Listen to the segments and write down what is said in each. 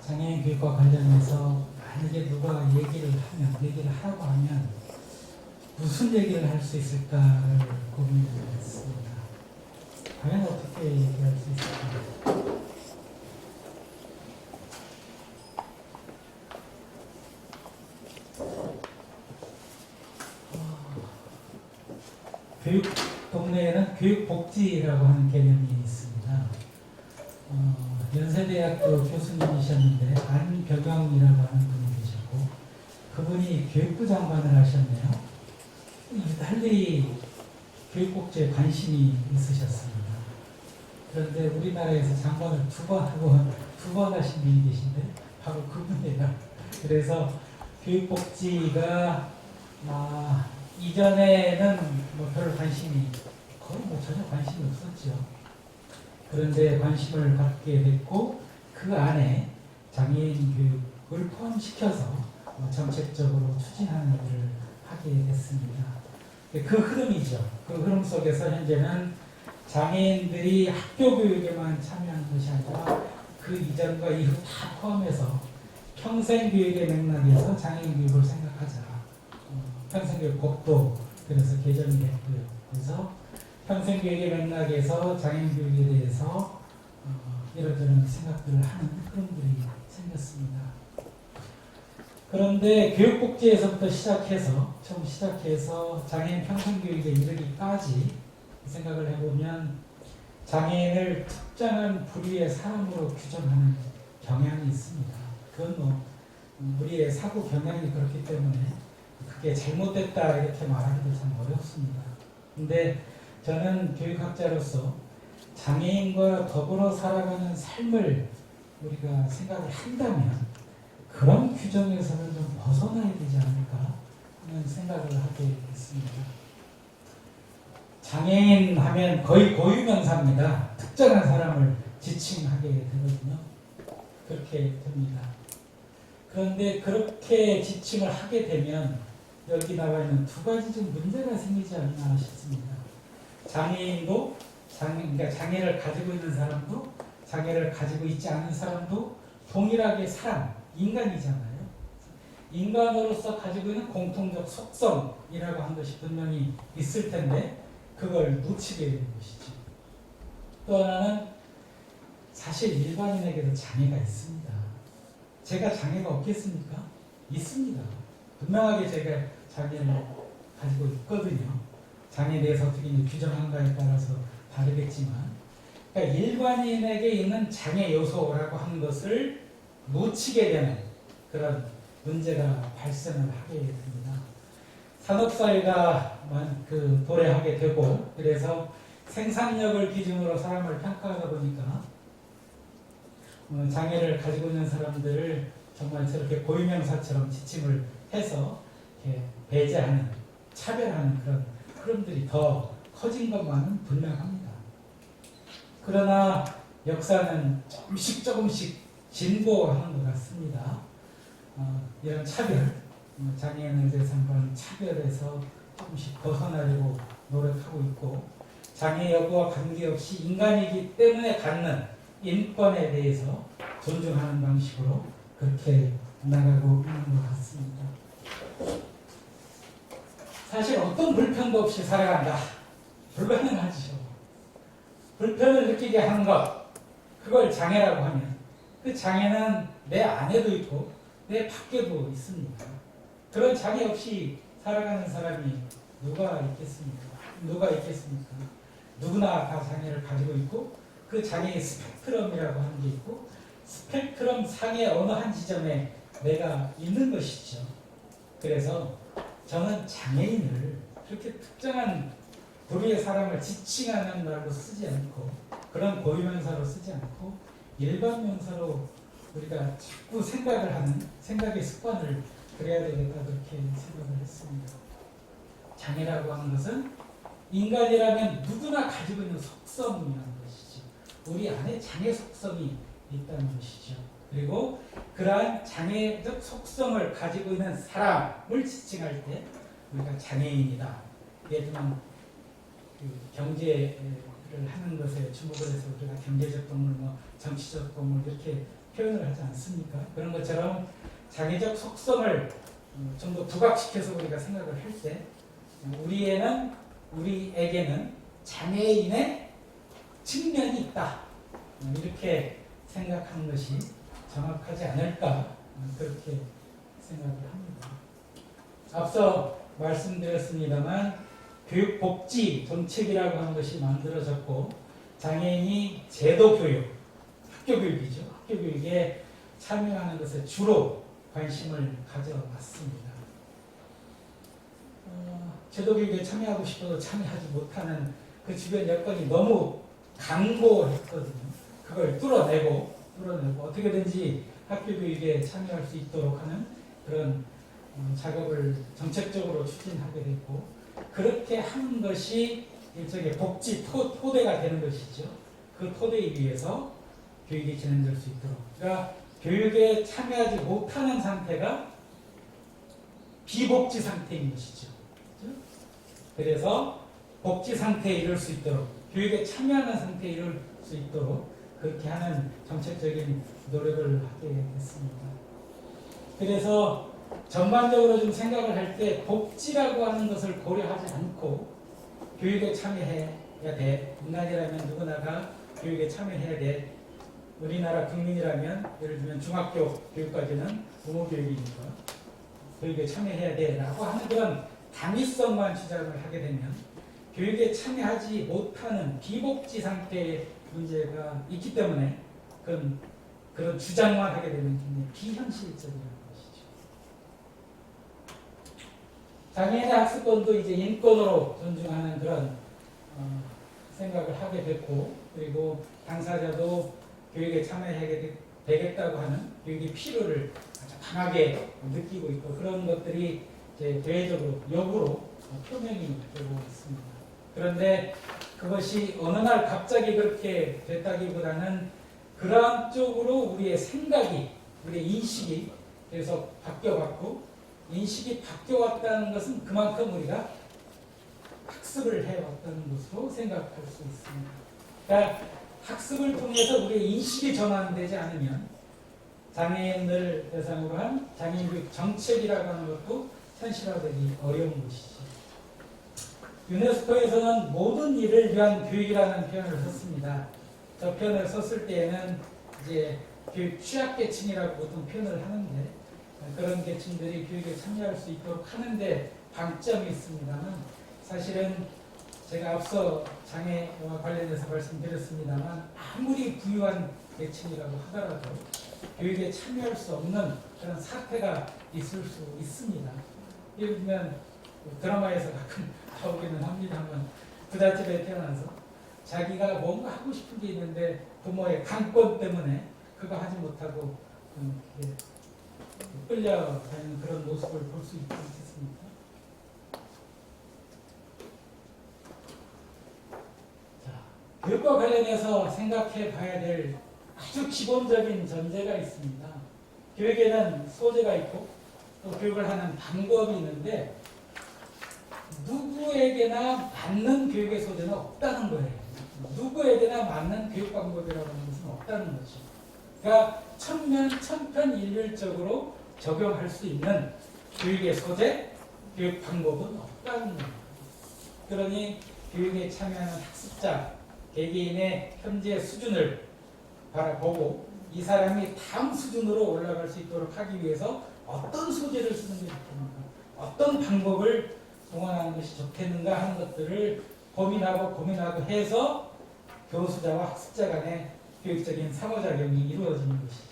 장애인 교육과 관련해서 만약에 누가 얘기를 하라고 하면 무슨 얘기를 할 수 있을까를 고민을 했습니다. 과연 어떻게 얘기할 수 있을까? 교육 동네에는 교육복지라고 하는 개념이 있습니다. 연세대학교 교수님이셨는데 안병영이라고 하는 분이 계셨고 그분이 교육부 장관을 하셨네요. 달리 교육복지에 관심이 있으셨습니다. 그런데 우리나라에서 장관을 두 번 하신 분이 계신데 바로 그분이에요. 그래서 교육복지가 이전에는 별 관심이 거의 전혀 관심이 없었죠. 그런데 관심을 갖게 됐고 그 안에 장애인 교육을 포함시켜서 정책적으로 추진하는 일을 하게 됐습니다. 그 흐름이죠. 그 흐름 속에서 현재는 장애인들이 학교 교육에만 참여한 것이 아니라 그 이전과 이후 다 포함해서 평생교육의 맥락에서 장애인 교육을 생각하자. 평생교육법도 그래서 개정이 됐고요. 그래서 평생교육의 맥락에서 장애인 교육에 대해서 이런저런 생각들을 하는 흐름들이 생겼습니다. 그런데 교육복지에서부터 처음 시작해서 장애인 평생교육에 이르기까지 생각을 해보면 장애인을 특정한 부류의 사람으로 규정하는 경향이 있습니다. 그건 우리의 사고 경향이 그렇기 때문에 그게 잘못됐다 이렇게 말하기도 참 어렵습니다. 근데 저는 교육학자로서 장애인과 더불어 살아가는 삶을 우리가 생각을 한다면 그런 규정에서는 좀 벗어나야 되지 않을까 하는 생각을 하게 됐습니다. 장애인 하면 거의 고유명사입니다. 특정한 사람을 지칭하게 되거든요. 그렇게 됩니다. 그런데 그렇게 지칭을 하게 되면 여기 나와 있는 두 가지 좀 문제가 생기지 않나 싶습니다. 장애인도 그러니까 장애를 가지고 있는 사람도 장애를 가지고 있지 않은 사람도 동일하게 인간이잖아요. 인간으로서 가지고 있는 공통적 속성이라고 하는 것이 분명히 있을 텐데 그걸 놓치게 되는 것이죠. 또 하나는 사실 일반인에게도 장애가 있습니다. 제가 장애가 없겠습니까? 있습니다. 분명하게 제가 장애를 가지고 있거든요. 장애에 대해서 어떻게 규정한가에 따라서 다르겠지만 그러니까 일반인에게 있는 장애 요소라고 하는 것을 놓치게 되는 그런 문제가 발생을 하게 됩니다. 산업사회가 도래하게 되고 그래서 생산력을 기준으로 사람을 평가하다 보니까 장애를 가지고 있는 사람들을 정말 저렇게 고유명사처럼 지칭을 해서 이렇게 배제하는, 차별하는 그런 흐름들이 더 커진 것만은 분명합니다. 그러나 역사는 조금씩 진보하는 것 같습니다. 이런 차별, 장애인에 대해서 한번 차별에서 조금씩 벗어나려고 노력하고 있고 장애 여부와 관계없이 인간이기 때문에 갖는 인권에 대해서 존중하는 방식으로 그렇게 나가고 있는 것 같습니다. 사실 어떤 불편도 없이 살아간다. 불가능하죠. 불편을 느끼게 하는 것, 그걸 장애라고 하면 그 장애는 내 안에도 있고 내 밖에도 있습니다. 그런 장애 없이 살아가는 사람이 누가 있겠습니까? 누구나 다 장애를 가지고 있고 그 장애의 스펙트럼이라고 하는 게 있고 스펙트럼 상의 어느 한 지점에 내가 있는 것이죠. 그래서 저는 장애인을 그렇게 특정한 부류의 사람을 지칭하는 말로 쓰지 않고 그런 고유명사로 쓰지 않고 일반 명사로 우리가 자꾸 생각을 하는 생각의 습관을 그래야 되겠다 그렇게 생각을 했습니다. 장애라고 하는 것은 인간이라면 누구나 가지고 있는 속성이라는 것이죠. 우리 안에 장애 속성이 있다는 것이죠. 그리고 그러한 장애적 속성을 가지고 있는 사람을 지칭할 때 우리가 장애인이다. 예를 들면 경제를 하는 것에 주목을 해서 우리가 경제적 동물, 정치적 동물 이렇게 표현을 하지 않습니까? 그런 것처럼 장애적 속성을 좀 더 부각시켜서 우리가 생각을 할 때 우리에게는 장애인의 측면이 있다. 이렇게 생각하는 것이 정확하지 않을까 그렇게 생각을 합니다. 앞서 말씀드렸습니다만 교육복지 정책이라고 하는 것이 만들어졌고 장애인이 제도 교육, 학교 교육이죠. 학교 교육에 참여하는 것에 주로 관심을 가져왔습니다. 제도 교육에 참여하고 싶어도 참여하지 못하는 그 주변 여건이 너무 강고했거든요. 그걸 뚫어내고 어떻게든지 학교 교육에 참여할 수 있도록 하는 그런 작업을 정책적으로 추진하게 됐고 그렇게 하는 것이 일종의 복지 토대가 되는 것이죠. 그 토대에 의해서 교육이 진행될 수 있도록. 그러니까 교육에 참여하지 못하는 상태가 비복지 상태인 것이죠. 그래서 복지 상태에 이를 수 있도록 교육에 참여하는 상태에 이를 수 있도록 그렇게 하는 정책적인 노력을 하게 됐습니다. 그래서 전반적으로 좀 생각을 할 때 복지라고 하는 것을 고려하지 않고 교육에 참여해야 돼. 인간이라면 누구나가 교육에 참여해야 돼. 우리나라 국민이라면 예를 들면 중학교 교육까지는 부모 교육이니까 교육에 참여해야 돼 라고 하는 그런 당위성만 주장을 하게 되면 교육에 참여하지 못하는 비복지 상태의 문제가 있기 때문에 그런 주장만 하게 되면 굉장히 비현실적이라는 것이죠. 장애인의 학습권도 이제 인권으로 존중하는 그런 생각을 하게 됐고 그리고 당사자도 교육에 참여하게 되겠다고 하는 교육의 필요를 아주 강하게 느끼고 있고 그런 것들이 이제 대외적으로 역으로 표명이 되고 있습니다. 그런데 그것이 어느 날 갑자기 그렇게 됐다기보다는 그러한 쪽으로 우리의 생각이, 우리의 인식이 계속 바뀌어왔고 인식이 바뀌어왔다는 것은 그만큼 우리가 학습을 해왔다는 것으로 생각할 수 있습니다. 그러니까 학습을 통해서 우리의 인식이 전환되지 않으면 장애인을 대상으로 한 장애인 교육 정책이라고 하는 것도 현실화되기 어려운 것이죠. 유네스코에서는 모든 일을 위한 교육이라는 표현을 썼습니다. 저 표현을 썼을 때에는 이제 교육 취약계층이라고 보통 표현을 하는데 그런 계층들이 교육에 참여할 수 있도록 하는데 방점이 있습니다만 사실은 제가 앞서 장애와 관련해서 말씀드렸습니다만 아무리 부유한 계층이라고 하더라도 교육에 참여할 수 없는 그런 사태가 있을 수 있습니다. 예를 들면 드라마에서 가끔 나오기는 합니다만 부잣집에 태어나서 자기가 뭔가 하고 싶은 게 있는데 부모의 강권 때문에 그거 하지 못하고 끌려다니는 그런 모습을 볼 수 있지 않겠습니까? 자, 교육과 관련해서 생각해 봐야 될 아주 기본적인 전제가 있습니다. 교육에는 소재가 있고 또 교육을 하는 방법이 있는데 누구에게나 맞는 교육의 소재는 없다는 거예요. 누구에게나 맞는 교육 방법이라고 하는 것은 없다는 거죠. 그러니까 천편일률적으로 적용할 수 있는 교육의 소재, 교육 방법은 없다는 거예요. 그러니 교육에 참여하는 학습자, 개개인의 현재 수준을 바라보고 이 사람이 다음 수준으로 올라갈 수 있도록 하기 위해서 어떤 소재를 쓰는 게 좋겠는가, 어떤 방법을 동원하는 것이 좋겠는가 하는 것들을 고민하고 해서 교수자와 학습자 간의 교육적인 상호작용이 이루어지는 것이죠.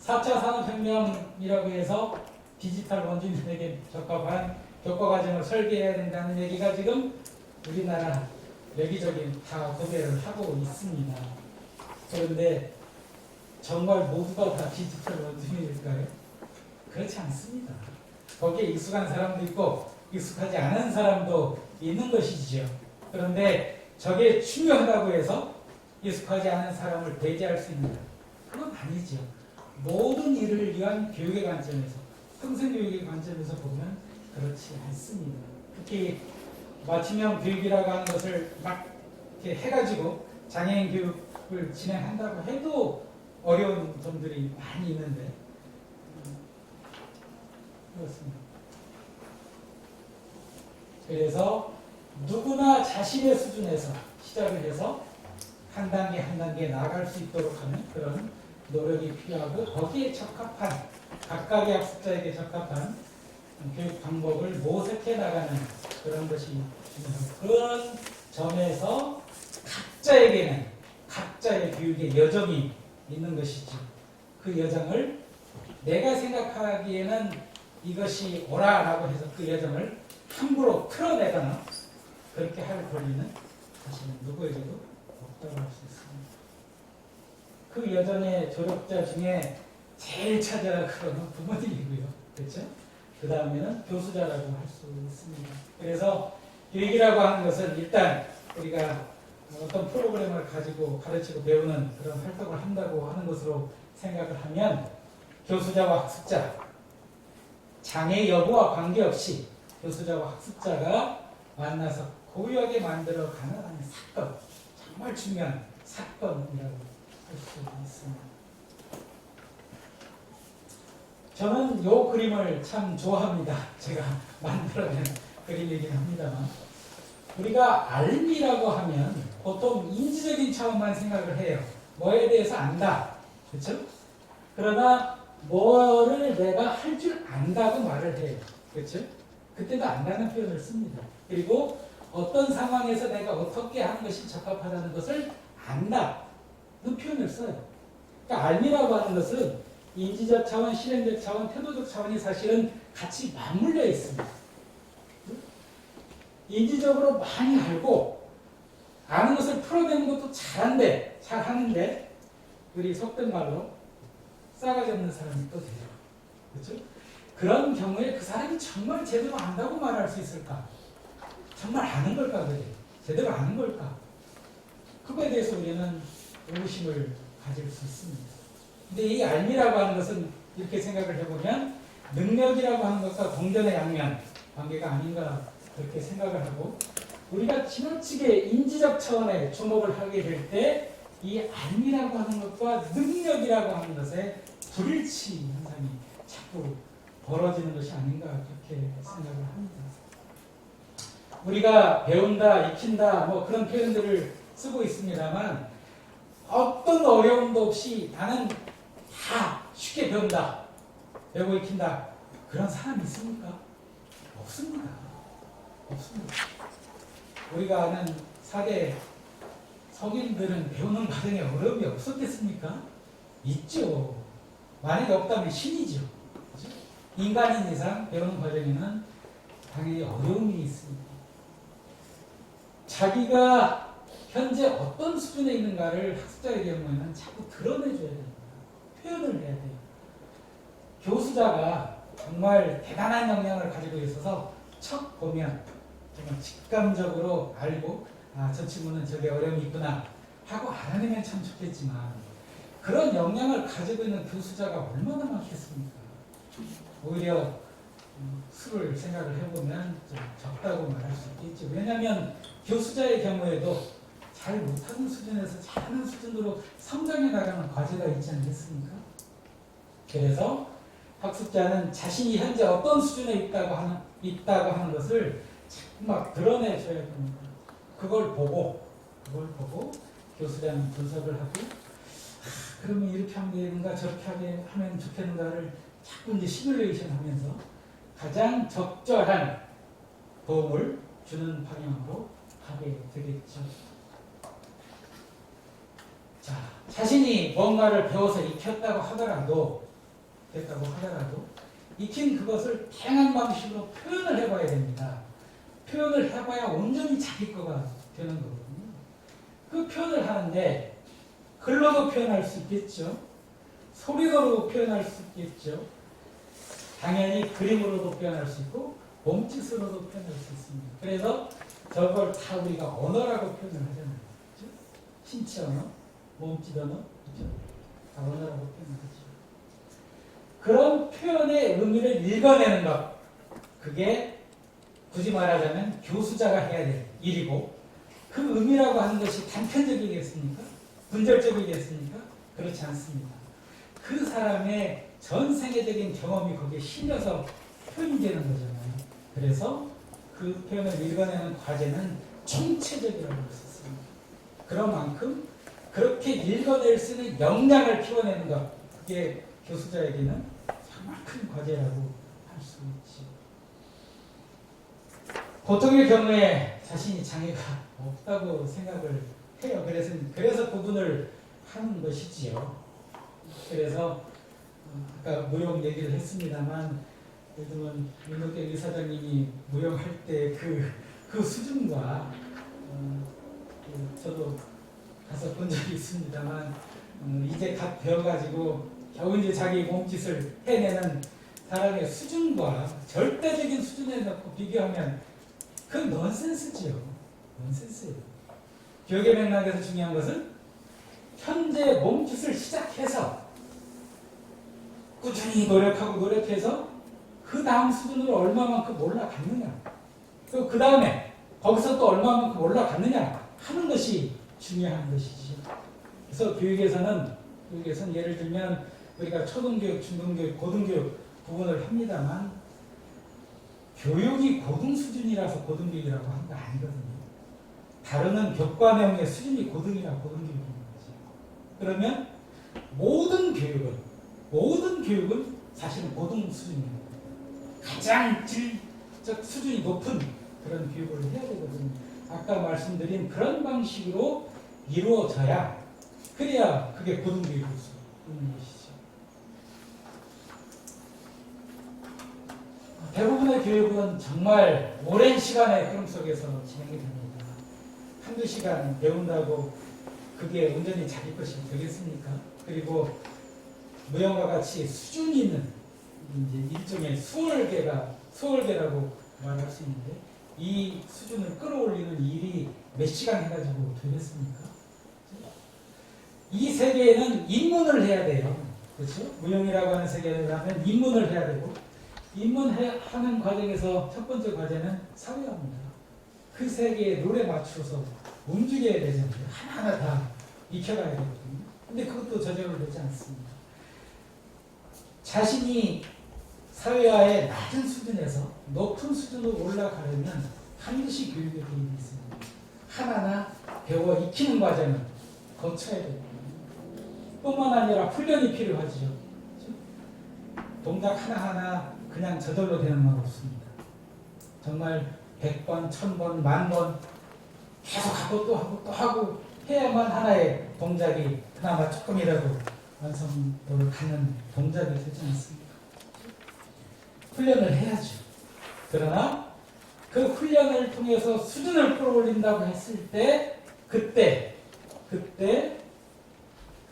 4차 산업혁명이라고 해서 디지털 원주민에게 적합한 교과과정을 설계해야 된다는 얘기가 지금 우리나라 여기저기 다 고대를 하고 있습니다. 그런데 정말 모두가 다 디지털 원주민일까요? 그렇지 않습니다. 거기에 익숙한 사람도 있고 익숙하지 않은 사람도 있는 것이지요. 그런데 저게 중요하다고 해서 익숙하지 않은 사람을 배제할 수 있는 그건 아니죠. 모든 일을 위한 교육의 관점에서 평생교육의 관점에서 보면 그렇지 않습니다. 특히 맞춤형 교육이라고 하는 것을 막 이렇게 해가지고 장애인 교육을 진행한다고 해도 어려운 점들이 많이 있는데 그렇습니다. 그래서 누구나 자신의 수준에서 시작을 해서 한 단계 한 단계 나아갈 수 있도록 하는 그런 노력이 필요하고 거기에 적합한 각각의 학습자에게 적합한 교육 방법을 모색해 나가는 그런 것이 중요하고 그런 점에서 각자에게는 각자의 교육의 여정이 있는 것이지 그 여정을 내가 생각하기에는 이것이 옳아라고 해서 그 여정을 함부로 틀어내거나 그렇게 할 권리는 사실은 누구에게도 없다고 할 수 있습니다. 그 여정의 조력자 중에 제일 차지하는 그런 부모님이고요. 그렇죠? 그 다음에는 교수자라고 할 수 있습니다. 그래서 교육이라고 하는 것은 일단 우리가 어떤 프로그램을 가지고 가르치고 배우는 그런 활동을 한다고 하는 것으로 생각을 하면 교수자와 학습자, 장애 여부와 관계없이 교수자와 학습자가 만나서 고유하게 만들어가는 사건, 정말 중요한 사건이라고 할 수 있습니다. 저는 이 그림을 참 좋아합니다. 제가 만들어낸 그림이긴 합니다만 우리가 알미라고 하면 보통 인지적인 차원만 생각을 해요. 뭐에 대해서 안다. 그렇죠? 그러나 뭐를 내가 할 줄 안다고 말을 해요. 그렇죠? 그때도 안다는 표현을 씁니다. 그리고 어떤 상황에서 내가 어떻게 하는 것이 적합하다는 것을 안다는 표현을 써요. 그러니까 알미라고 하는 것은 인지적 차원, 실행적 차원, 태도적 차원이 사실은 같이 맞물려 있습니다. 인지적으로 많이 알고 아는 것을 풀어내는 것도 잘하는데 우리 속된 말로 싸가지 없는 사람이 또 돼요. 그렇죠? 그런 경우에 그 사람이 정말 제대로 안다고 말할 수 있을까? 정말 아는 걸까? 그래? 제대로 아는 걸까? 그거에 대해서 우리는 의구심을 가질 수 있습니다. 근데 이 알미라고 하는 것은 이렇게 생각을 해보면 능력이라고 하는 것과 동전의 양면 관계가 아닌가 그렇게 생각을 하고 우리가 지나치게 인지적 차원에 주목을 하게 될 때 이 알미라고 하는 것과 능력이라고 하는 것의 불일치 현상이 자꾸 벌어지는 것이 아닌가 그렇게 생각을 합니다. 우리가 배운다, 익힌다 뭐 그런 표현들을 쓰고 있습니다만 어떤 어려움도 없이 나는 다 쉽게 배운다, 배우고 익힌다 그런 사람이 있습니까? 없습니다. 없습니다. 우리가 아는 4대 성인들은 배우는 과정에 어려움이 없었겠습니까? 있죠. 만약에 없다면 신이죠. 그렇죠? 인간인 이상 배우는 과정에는 당연히 어려움이 있습니다. 자기가 현재 어떤 수준에 있는가를 학습자의 경우에는 자꾸 드러내줘야 됩니다. 표현을 해야 돼요. 교수자가 정말 대단한 역량을 가지고 있어서 척 보면 정말 직감적으로 알고 저 친구는 저게 어려움이 있구나 하고 알아내면 참 좋겠지만 그런 역량을 가지고 있는 교수자가 얼마나 많겠습니까? 오히려 수를 생각을 해보면 좀 적다고 말할 수 있겠죠. 왜냐하면 교수자의 경우에도 잘 못하는 수준에서 잘하는 수준으로 성장해 나가는 과제가 있지 않겠습니까? 그래서 학습자는 자신이 현재 어떤 수준에 있다고 하는 것을 자꾸 막 드러내줘야 됩니다. 그걸 보고 교수자는 분석을 하고 그러면 이렇게 하면 되는가 저렇게 하면 좋겠는가를 자꾸 이제 시뮬레이션 하면서 가장 적절한 도움을 주는 방향으로 가게 되겠죠. 자, 자신이 뭔가를 배워서 익혔다고 하더라도 익힌 그것을 다양한 방식으로 표현을 해봐야 됩니다. 표현을 해봐야 온전히 자기 거가 되는 거거든요. 그 표현을 하는데 글로도 표현할 수 있겠죠. 소리로도 표현할 수 있겠죠. 당연히 그림으로도 표현할 수 있고 몸짓으로도 표현할 수 있습니다. 그래서 저걸 다 우리가 언어라고 표현을 하잖아요. 그렇죠? 신체 언어, 몸짓 언어, 그렇죠? 다 언어라고 표현하죠. 그런 표현의 의미를 읽어내는 것, 그게 굳이 말하자면 교수자가 해야 될 일이고 그 의미라고 하는 것이 단편적이겠습니까? 분절적이겠습니까? 그렇지 않습니다. 그 사람의 전 세계적인 경험이 거기에 실려서 표현이 되는 거잖아요. 그래서 그 표현을 읽어내는 과제는 총체적이라고 했었습니다. 그런 만큼 그렇게 읽어낼 수 있는 역량을 키워내는 것, 그게 교수자에게는 정말 큰 과제라고 할 수 있지. 보통의 경우에 자신이 장애가 없다고 생각을 해요. 그래서 구분을 하는 것이지요. 그래서 아까 무용 얘기를 했습니다만, 예를 들면 윤석열 이사장님이 무용할 때 그 수준과 저도 가서 본 적이 있습니다만, 이제 갓 배워가지고 겨우 이제 자기 몸짓을 해내는 사람의 수준과 절대적인 수준에 놓고 비교하면 그건 넌센스지요. 넌센스예요. 교육의 맥락에서 중요한 것은 현재 몸짓을 시작해서 꾸준히 노력해서 그 다음 수준으로 얼마만큼 올라갔느냐, 또 그 다음에 거기서 또 얼마만큼 올라갔느냐 하는 것이 중요한 것이지. 그래서 교육에서는 예를 들면 우리가 초등교육, 중등교육, 고등교육 구분을 합니다만, 교육이 고등 수준이라서 고등교육이라고 하는 거 아니거든요. 다루는 교과 내용의 수준이 고등이라 고등교육인 거죠. 그러면 모든 교육은 사실은 고등 수준입니다. 가장 질적 수준이 높은 그런 교육을 해야 되거든요. 아까 말씀드린 그런 방식으로 이루어져야, 그래야 그게 고등교육일 수 있는 것이죠. 대부분의 교육은 정말 오랜 시간의 흐름 속에서 진행이 됩니다. 한두 시간 배운다고 그게 온전히 자기 것이 되겠습니까? 그리고 무용과 같이 수준이 있는 이제 일종의 수월계라고 말할 수 있는데, 이 수준을 끌어올리는 일이 몇 시간 해가지고 되겠습니까? 이 세계에는 입문을 해야 돼요. 그렇죠? 무용이라고 하는 세계라면 입문을 해야 되고, 입문하는 과정에서 첫 번째 과제는 사회화입니다. 그 세계의 룰에 맞춰서 움직여야 되잖아요. 하나하나 다 익혀가야 되거든요. 근데 그것도 저절로 되지 않습니다. 자신이 사회화의 낮은 수준에서 높은 수준으로 올라가려면 반드시 교육의 개입이 있습니다. 하나하나 배워 익히는 과정을 거쳐야 되거든요. 뿐만 아니라 훈련이 필요하죠. 동작 하나하나 그냥 저절로 되는 건 없습니다. 정말 100번, 1000번, 10,000번 계속 하고 또 하고 해야만 하나의 동작이 그나마 조금이라도 완성도를 갖는 동작이 되지 않습니까? 훈련을 해야죠. 그러나 그 훈련을 통해서 수준을 끌어올린다고 했을 때, 그때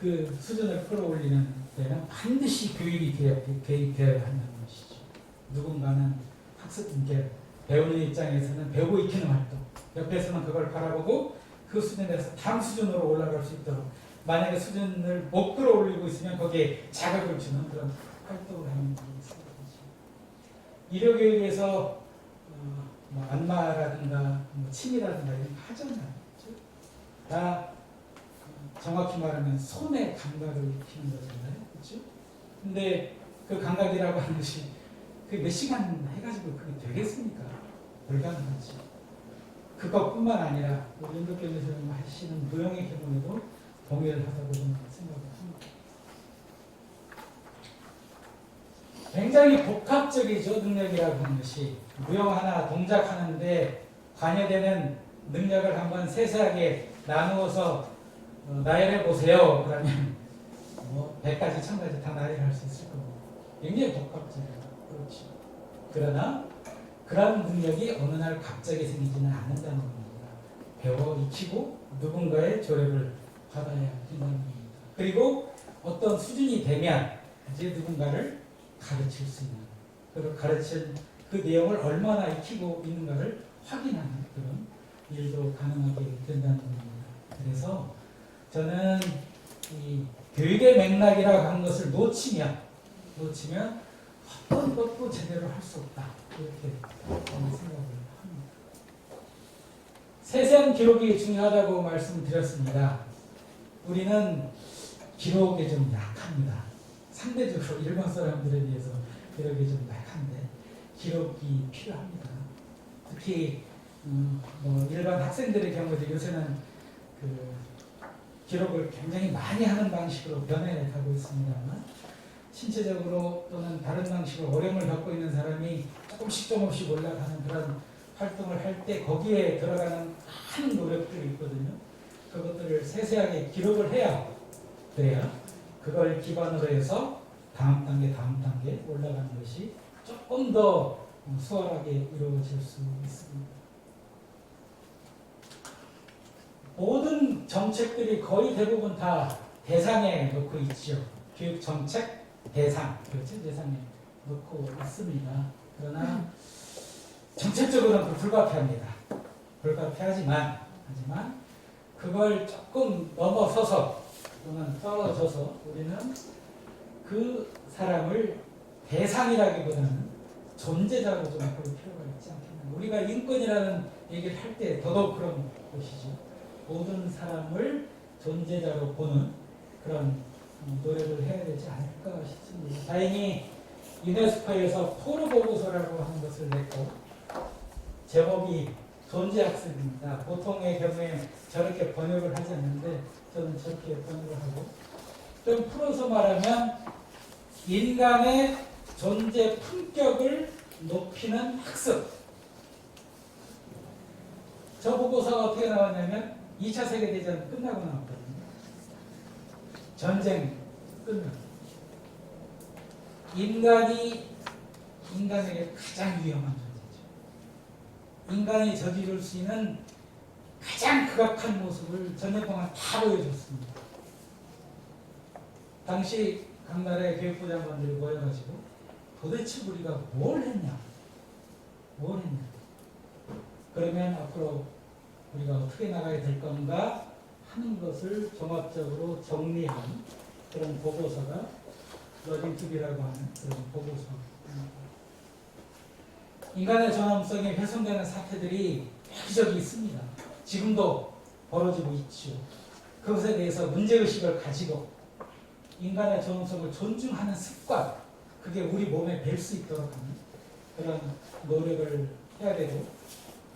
그 수준을 끌어올리는 때는 반드시 교육이 개입되어야 한다는 것이죠. 누군가는 배우는 입장에서는 배우고 익히는 활동, 옆에서는 그걸 바라보고 그 수준에서 다음 수준으로 올라갈 수 있도록, 만약에 수준을 못 끌어올리고 있으면 거기에 자극을 주는 그런 활동을 하는 것이 있습니다. 의료교육에서 안마라든가 침이라든가 이런 거 하잖아요. 그렇죠? 다 정확히 말하면 손의 감각을 익히는 거잖아요. 그렇죠? 근데 그 감각이라고 하는 것이 그 몇 시간 해가지고 그게 되겠습니까? 불가능하지. 그것뿐만 아니라 우리 윤석열 선생님 하시는 무용의 경우에도 동의를 하다고 저는 생각을 합니다. 굉장히 복합적이죠. 능력이라고 하는 것이. 무용 하나 동작하는데 관여되는 능력을 한번 세세하게 나누어서 나열해 보세요. 그러면 100가지, 1000가지 다 나열할 수 있을 거고. 굉장히 복합적이에요. 그렇죠. 그러나 그런 능력이 어느 날 갑자기 생기지는 않는다는 겁니다. 배워 익히고 누군가의 조력을 받아야 된다는 겁니다. 그리고 어떤 수준이 되면 이제 누군가를 가르칠 수 있는, 그리고 가르칠 그 내용을 얼마나 익히고 있는가를 확인하는 그런 일도 가능하게 된다는 겁니다. 그래서 저는 이 교육의 맥락이라고 하는 것을 놓치면 어떤 것도 제대로 할 수 없다. 이렇게 저는 생각을 합니다. 세세한 기록이 중요하다고 말씀드렸습니다. 우리는 기록에 좀 약합니다. 상대적으로 일본 사람들에 비해서 기록이 좀 약한데 기록이 필요합니다. 특히 뭐 일반 학생들의 경우도 요새는 그 기록을 굉장히 많이 하는 방식으로 변해가고 있습니다만 신체적으로 또는 다른 방식으로 어려움을 겪고 있는 사람이 조금씩 올라가는 그런 활동을 할 때 거기에 들어가는 많은 노력들이 있거든요. 그것들을 세세하게 기록을 해야 그래야 그걸 기반으로 해서 다음 단계 올라가는 것이 조금 더 수월하게 이루어질 수 있습니다. 모든 정책들이 거의 대부분 다 대상에 놓고 있죠. 교육 정책 대상, 그렇죠? 대상에 놓고 있습니다. 그러나 정책적으로는 불가피합니다. 불가피하지만 그걸 조금 넘어서서 또는 떨어져서 우리는 그 사람을 대상이라기보다는 존재자로 좀 볼 필요가 있지 않겠나. 우리가 인권이라는 얘기를 할 때 더더욱 그런 것이죠. 모든 사람을 존재자로 보는 그런 노력을 해야 되지 않을까 싶습니다. 다행히 유네스코에서 포로 보고서라고 하는 것을 냈고 제목이 존재학습입니다. 보통의 경우에 저렇게 번역을 하지 않는데 저는 저렇게 번역을 하고 좀 풀어서 말하면 인간의 존재 품격을 높이는 학습. 저 보고서가 어떻게 나왔냐면 2차 세계대전 끝나고 나왔거든요. 전쟁 끝나고. 인간에게 가장 위험한 존재죠. 인간이 저지를 수 있는 가장 극악한 모습을 전쟁 동안 다 보여줬습니다. 당시 각 나라의 교육부 장관들이 모여가지고 도대체 우리가 뭘 했냐? 그러면 앞으로 우리가 어떻게 나가야 될 건가 하는 것을 종합적으로 정리한 그런 보고서가 러딩2비라고 하는 그런 보고서입니다. 인간의 존엄성이 훼손되는 사태들이 여기저기 있습니다. 지금도 벌어지고 있죠. 그것에 대해서 문제의식을 가지고 인간의 존엄성을 존중하는 습관, 그게 우리 몸에 뵐 수 있도록 하는 그런 노력을 해야 되고,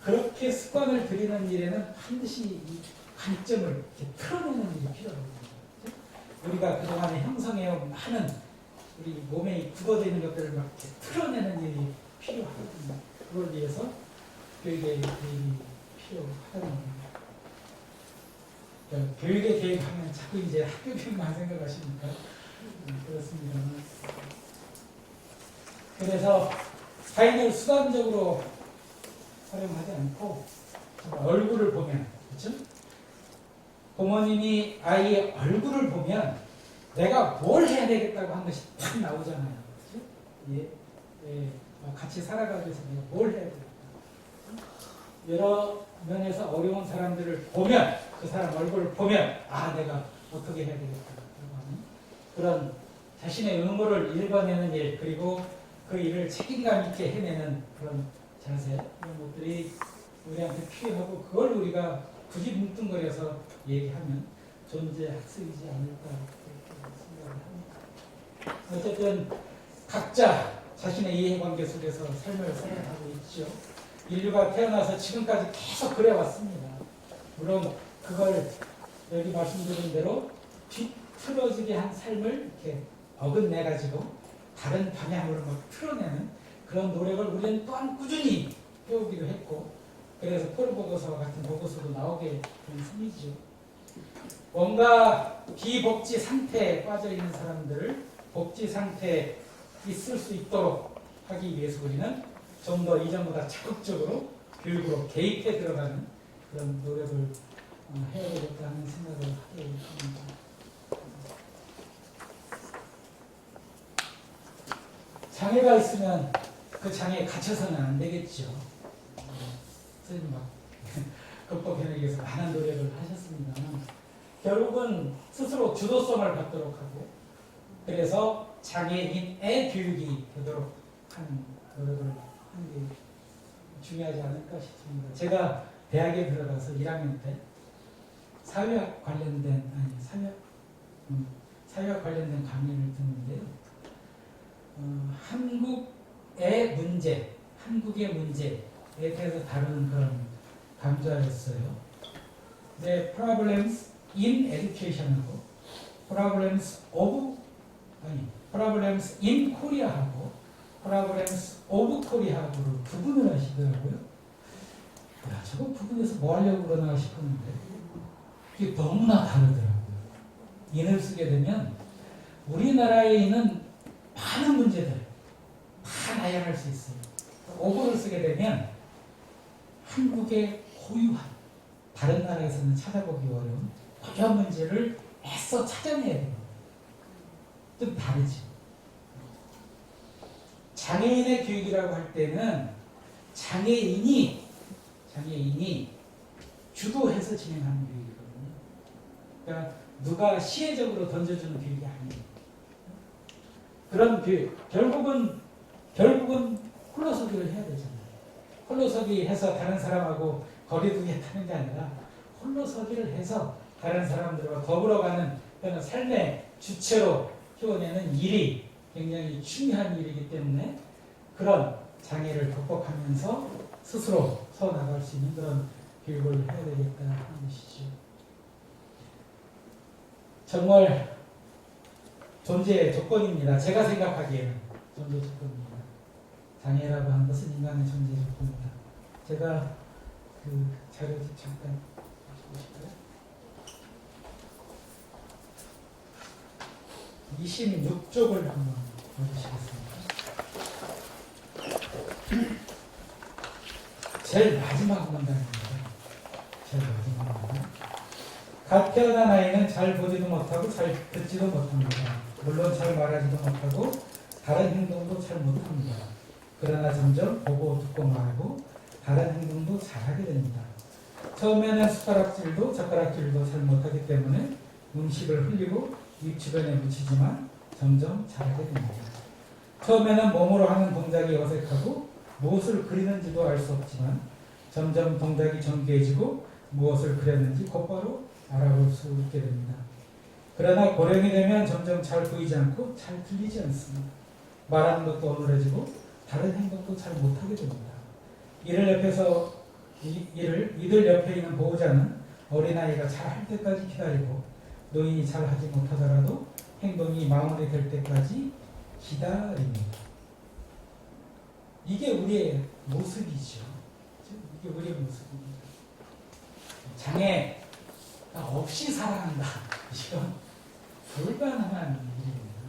그렇게 습관을 들이는 일에는 반드시 이 관점을 이렇게 틀어내는 일이 필요하거든요. 우리가 그동안에 형성해온 많은 우리 몸에 굳어져 있는 것들을 막 이렇게 틀어내는 일이 필요하거든요. 그걸 위해서 교육의 개입이 필요하다는 겁니다. 그러니까 교육의 개입하면 자꾸 이제 학교 교육만 생각하십니까? 그렇습니다만. 그래서 사인을 수단적으로 활용하지 않고 얼굴을 보면, 그렇죠? 부모님이 아이의 얼굴을 보면 내가 뭘 해야 되겠다고 한 것이 딱 나오잖아요. 그렇죠? 같이 살아가기 위해서 내가 뭘 해야 되겠다. 여러 면에서 어려운 사람들을 보면, 그 사람 얼굴을 보면 내가 어떻게 해야 되겠다고 하는 그런 자신의 의무를 읽어내는 일, 그리고 그 일을 책임감 있게 해내는 그런 자세, 이런 것들이 우리한테 필요하고, 그걸 우리가 굳이 뭉뚱거려서 얘기하면 존재 학습이지 않을까 생각을 합니다. 어쨌든 각자 자신의 이해관계 속에서 삶을 살아가고 있죠. 인류가 태어나서 지금까지 계속 그래왔습니다. 물론 그걸 여기 말씀드린 대로 뒤틀어지게 한 삶을 이렇게 어긋내가지고 다른 방향으로 막 틀어내는 그런 노력을 우리는 또한 꾸준히 해오기도 했고, 그래서 포로 보고서 같은 보고서도 나오게 된 셈이죠. 뭔가 비복지 상태에 빠져 있는 사람들을 복지 상태에 있을 수 있도록 하기 위해서 우리는 좀 더 이전보다 적극적으로 교육으로 개입해 들어가는 그런 노력을 해야 되겠다는 생각을 하게 됩니다. 장애가 있으면 그 장애에 갇혀서는 안 되겠죠. 선생님 막 극복해내기 위해서 많은 노력을 하셨습니다만 결국은 스스로 주도성을 갖도록 하고, 그래서 장애인의 교육이 되도록 하는 노력을 하는 게 중요하지 않을까 싶습니다. 제가 대학에 들어가서 1학년 때 사회학 관련된 사회와 관련된 강의를 듣는데요. 한국의 문제에 대해서 다루는 그런 강좌였어요. 네, problems in education하고 problems in Korea하고 problems of Korea하고를 구분을 하시더라고요. 야, 저거 구분해서 뭐 하려고 그러나 싶었는데 이게 너무나 다르더라고요. 인을 쓰게 되면 우리나라에 있는 많은 문제들 다 나열할 수 있어요. 오브를 쓰게 되면 한국의 고유한 다른 나라에서는 찾아보기 어려운 고유한 문제를 애써 찾아내야 돼요. 좀 다르지. 장애인의 교육이라고 할 때는 장애인이 주도해서 진행하는 교육이거든요. 그러니까 누가 시혜적으로 던져주는 교육이 아니에요. 그런 교육, 결국은 홀로서기를 해야 되잖아요. 홀로서기 해서 다른 사람하고 거리두기 하는 게 아니라 홀로서기를 해서 다른 사람들과 더불어가는 그런 삶의 주체로 키워내는 일이 굉장히 중요한 일이기 때문에 그런 장애를 극복하면서 스스로 서 나갈 수 있는 그런 교육을 해야 되겠다 하는 것이죠. 정말 존재의 조건입니다. 제가 생각하기에는 존재 조건입니다. 장애라고 하는 것은 인간의 존재 조건입니다. 제가 그 자료 잠깐 보실까요? 26쪽을 한번 보시겠습니다. 제일 마지막 문단입니다. 제일 마지막 문단. 갓 태어난 아이는 잘 보지도 못하고 잘 듣지도 못합니다. 물론 잘 말하지도 못하고 다른 행동도 잘 못합니다. 그러나 점점 보고 듣고 말하고 다른 행동도 잘하게 됩니다. 처음에는 숟가락질도 젓가락질도 잘 못하기 때문에 음식을 흘리고 입 주변에 묻히지만 점점 잘하게 됩니다. 처음에는 몸으로 하는 동작이 어색하고 무엇을 그리는지도 알 수 없지만 점점 동작이 정교해지고 무엇을 그렸는지 곧바로 알아볼 수 있게 됩니다. 그러나 고령이 되면 점점 잘 보이지 않고 잘 들리지 않습니다. 말하는 것도 어눌해지고 다른 행동도 잘 못하게 됩니다. 이들 옆에 있는 보호자는 어린아이가 잘 할 때까지 기다리고 노인이 잘 하지 못하더라도 행동이 마무리될 때까지 기다립니다. 이게 우리의 모습이죠. 이게 우리의 모습입니다. 장애가 없이 살아간다. 이건 불가능한 일입니다.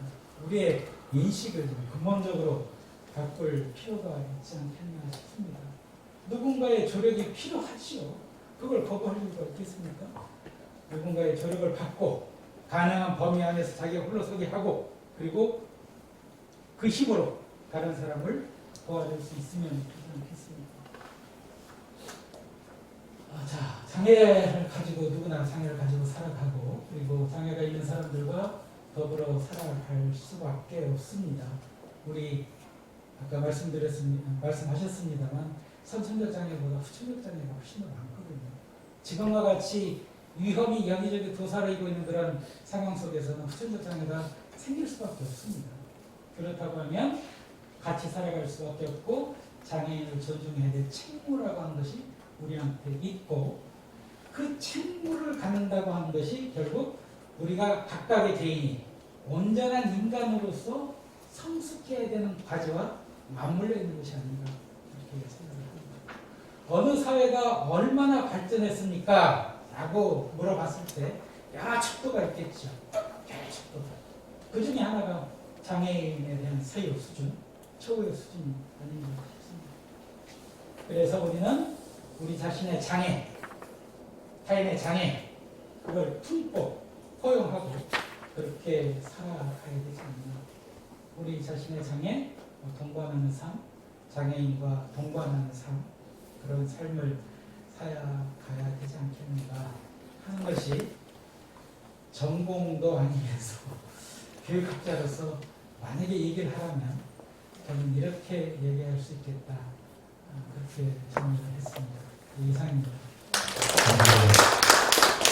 우리의 인식을 근본적으로 바꿀 필요가 있지 않겠나 싶습니다. 누군가의 조력이 필요하지요. 그걸 거부할 이유가 있겠습니까? 누군가의 조력을 받고 가능한 범위 안에서 자기가 홀로서기 하고 그리고 그 힘으로 다른 사람을 도와줄 수 있으면 좋지 않겠습니까? 자, 장애를 가지고 누구나 장애를 가지고 살아가고 그리고 장애가 있는 사람들과 더불어 살아갈 수밖에 없습니다. 우리 아까 말씀하셨습니다만 선천적 장애보다 후천적 장애가 훨씬 더 많거든요. 지금과 같이 위험이 여기저기 도사리고 있는 그런 상황 속에서는 후천적 장애가 생길 수밖에 없습니다. 그렇다고 하면 같이 살아갈 수밖에 없고 장애인을 존중해야 될 책무라고 하는 것이 우리한테 있고 그 책무를 갖는다고 하는 것이 결국 우리가 각각의 개인이 온전한 인간으로서 성숙해야 되는 과제와 맞물려 있는 것이 아닌가 이렇게 생각합니다. 어느 사회가 얼마나 발전했습니까? 라고 물어봤을 때 여러 척도가 있겠죠. 여러 척도가. 그 중에 하나가 장애인에 대한 사유 수준, 처우의 수준이 아닌가 싶습니다. 그래서 우리는 우리 자신의 장애, 타인의 장애, 그걸 품고 포용하고 그렇게 살아가야 되지 않나. 우리 자신의 장애, 동반하는 삶, 장애인과 동반하는 삶, 그런 삶을 살아가야 되지 않겠는가 하는 것이 전공도 아니면서 교육학자로서 만약에 얘기를 하라면 저는 이렇게 얘기할 수 있겠다. 그렇게 정리를 했습니다. 이상입니다.